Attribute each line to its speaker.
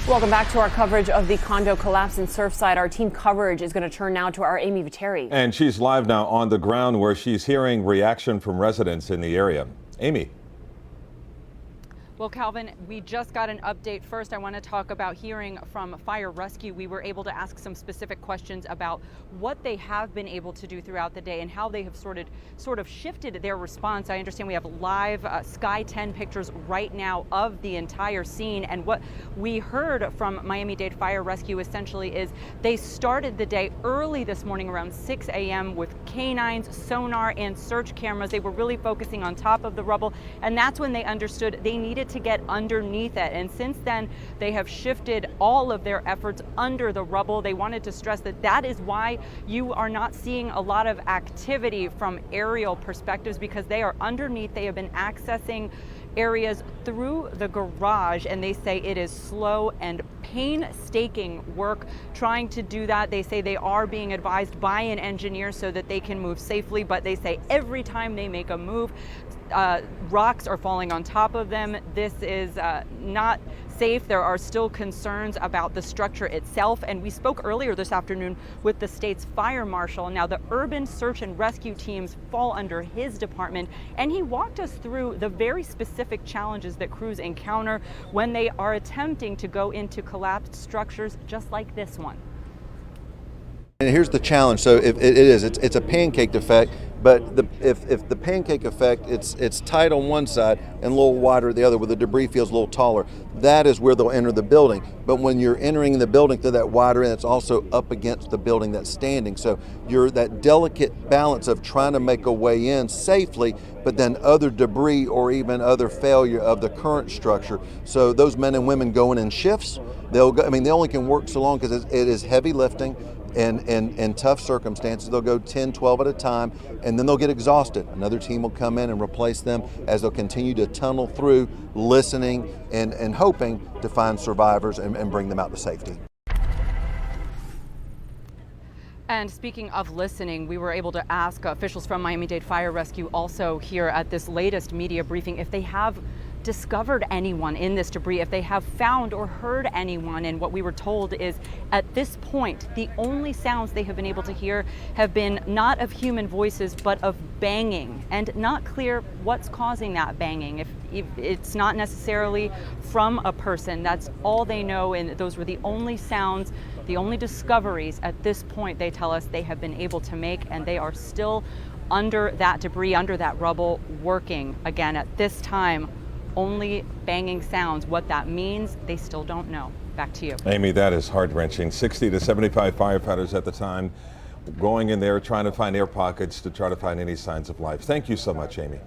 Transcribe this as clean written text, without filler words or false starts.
Speaker 1: Welcome back to our coverage of the condo collapse in Surfside. Our team coverage is going to turn now to our Amy Viteri.
Speaker 2: And she's live now on the ground where she's hearing reaction from residents in the area. Amy.
Speaker 3: Well, Calvin, we just got an update. First, I want to talk about hearing from fire rescue. We were able to ask some specific questions about what they have been able to do throughout the day and how they have sort of shifted their response. I understand we have live Sky 10 pictures right now of the entire scene. And what we heard from Miami-Dade Fire Rescue essentially is they started the day early this morning around 6 a.m. with canines, sonar, and search cameras. They were really focusing on top of the rubble. And that's when they understood they needed to get underneath it. And since then, they have shifted all of their efforts under the rubble. They wanted to stress that that is why you are not seeing a lot of activity from aerial perspectives, because they are underneath. They have been accessing areas through the garage, and they say it is slow and painstaking work trying to do that. They say they are being advised by an engineer so that they can move safely, but they say every time they make a move, rocks are falling on top of them. This is not safe. There are still concerns about the structure itself, and we spoke earlier this afternoon with the state's fire marshal. Now, the urban search and rescue teams fall under his department, and he walked us through the very specific challenges that crews encounter when they are attempting to go into collapsed structures just like this one.
Speaker 4: And here's the challenge. So it's a pancake effect, but if the pancake effect, it's tight on one side and a little wider the other, where the debris feels a little taller, that is where they'll enter the building. But when you're entering the building through that wider end, it's also up against the building that's standing. So you're that delicate balance of trying to make a way in safely, but then other debris or even other failure of the current structure. So those men and women going in shifts, they'll go, I mean, they only can work so long because it is heavy lifting. And tough circumstances. They'll go 10, 12 at a time, and then they'll get exhausted. Another team will come in and replace them as they'll continue to tunnel through, listening and hoping to find survivors and bring them out to safety.
Speaker 3: And speaking of listening, we were able to ask officials from Miami-Dade Fire Rescue also here at this latest media briefing if they have discovered anyone in this debris, if they have found or heard anyone. And what we were told is at this point, the only sounds they have been able to hear have been not of human voices, but of banging, and not clear what's causing that banging. If it's not necessarily from a person, that's all they know. And those were the only sounds, the only discoveries at this point, they tell us, they have been able to make, and they are still under that debris, under that rubble, working. Again, at this time, only banging sounds. What that means, they still don't know. Back to you.
Speaker 2: Amy, that is heart-wrenching. 60 to 75 firefighters at the time going in there trying to find air pockets to try to find any signs of life. Thank you so much, Amy.